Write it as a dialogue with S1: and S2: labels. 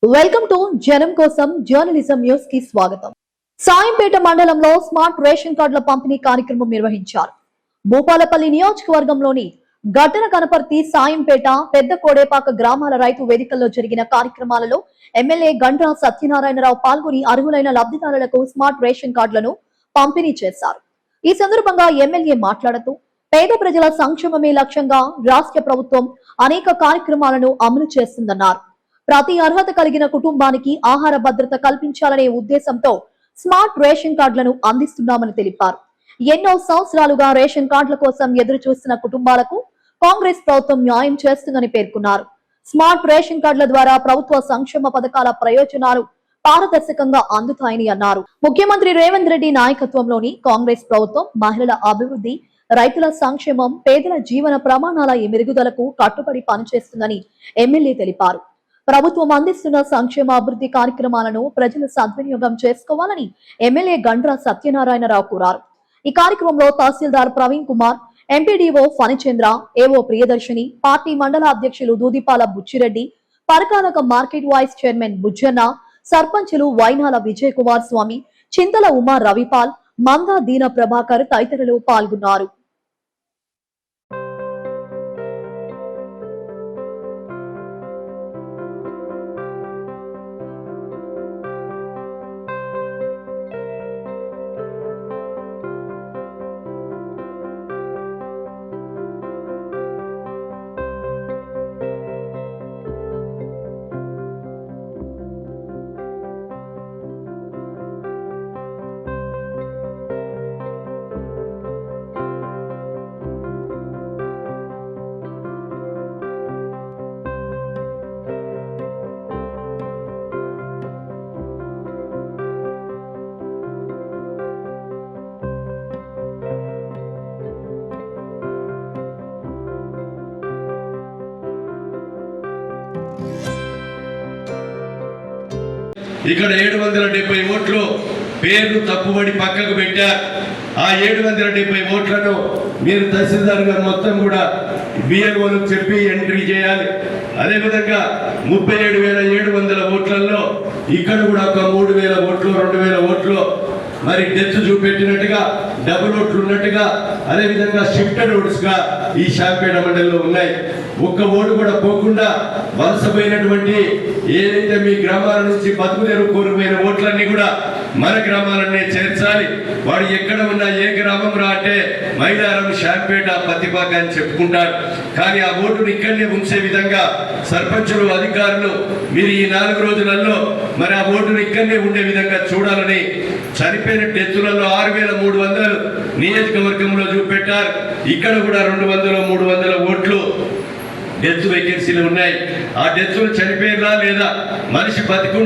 S1: Welcome to జనం కోసం journalism news కి స్వాగతం. సాయంపేట మండలంలో స్మార్ట్ రేషన్ కార్డుల పంపిణీ కార్యక్రమం నిర్వహించారు. భూపాలపల్లి నియోజకవర్గంలోని గడ్డన కనపర్తి, సాయంపేట, పెద్ద కోడేపాక గ్రామాల రైతు వేదికల్లో జరిగిన కార్యక్రమాలలో ఎమ్మెల్యే గండ్ర సత్యనారాయణరావు పాల్గొని అర్హులైన లబ్ధిదారులకు స్మార్ట్ రేషన్ కార్డులను పంపిణీ చేశారు. ఈ సందర్భంగా ఎమ్మెల్యే మాట్లాడుతూ పేద ప్రజల సంక్షేమమే లక్ష్యంగా రాష్ట్ర ప్రభుత్వం అనేక కార్యక్రమాలను అమలు చేస్తుందన్నారు. ప్రతి అర్హత కలిగిన కుటుంబానికి ఆహార భద్రత కల్పించాలనే ఉద్దేశంతో స్మార్ట్ రేషన్ కార్డులను అందిస్తున్నామని తెలిపారు. ఎన్నో సంవత్సరాలుగా రేషన్ కార్డుల కోసం ఎదురు చూస్తున్న కుటుంబాలకు కాంగ్రెస్ ప్రభుత్వం న్యాయం చేస్తుందని పేర్కొన్నారు. స్మార్ట్ రేషన్ కార్డుల ద్వారా ప్రభుత్వ సంక్షేమ పథకాల ప్రయోజనాలు పారదర్శకంగా అందుతాయని అన్నారు. ముఖ్యమంత్రి రేవంత్ రెడ్డి నాయకత్వంలోని కాంగ్రెస్ ప్రభుత్వం మహిళల అభివృద్ధి, రైతుల సంక్షేమం, పేదల జీవన ప్రమాణాల మెరుగుదలకు కట్టుబడి పనిచేస్తుందని ఎమ్మెల్యే తెలిపారు. ప్రభుత్వం అందిస్తున్న సంక్షేమ అభివృద్ధి కార్యక్రమాలను ప్రజలు సద్వినియోగం చేసుకోవాలని ఎమ్మెల్యే గండ్ర సత్యనారాయణరావు కోరారు. ఈ కార్యక్రమంలో tahsildar Praveen Kumar, MPDO Phanichandra, AO Priyadarshini, party mandal అధ్యక్షులు దూదిపాల బుచ్చిరెడ్డి, పరకానక మార్కెట్ వైస్ చైర్మన్ బుజ్జన్న, సర్పంచులు వైనాల విజయ్ కుమార్ స్వామి, చింతల ఉమా రవిపాల్, మందా దీన ప్రభాకర్ తదితరులు పాల్గొన్నారు.
S2: ఇక్కడ 770 ఓట్లు పేర్లు తప్పుబడి పక్కకు పెట్టారు. ఆ 770 ఓట్లను మీరు తహసీల్దార్ గారు మొత్తం కూడా బిఎల్ఓలకు చెప్పి ఎంట్రీ చేయాలి. అదేవిధంగా 37,700 ఓట్లలో ఇక్కడ కూడా ఒక 3,000 ఓట్లు, 2,000 ఓట్లు మరి డెత్ చూపెట్టినట్టుగా, డబుల్ ఓట్లు ఉన్నట్టుగా, అదేవిధంగా షిఫ్టెడ్ ఓట్స్ గా ఈ శాంపేట మండలిలో ఉన్నాయి. ఒక్క ఓటు కూడా పోకుండా వలసపోయినటువంటి ఏదైతే మీ గ్రామాల నుంచి బతుకుదేరు కోరిపోయిన ఓట్లన్నీ కూడా మన గ్రామాలనే చేర్చాలి. వాడు ఎక్కడ ఉన్నా ఏ గ్రామం రా అంటే మైలారం, శాంపేట, పత్తిపాక అని చెప్పుకుంటారు. కానీ ఆ ఓటును ఇక్కడనే ఉంచే విధంగా సర్పంచులు, అధికారులు మీరు ఈ 4 రోజులలో మరి ఆ ఓటును ఇక్కడనే ఉండే విధంగా చూడాలని చనిపోయిన డెత్తులలో 6,300 నియోజకవర్గంలో చూపెట్టారు. ఇక్కడ కూడా 200, 300 ఓట్లు డెత్ వేకెన్సీలు ఉన్నాయి. ఆ డెత్తులు చనిపోయినా లేదా మనిషి బతికు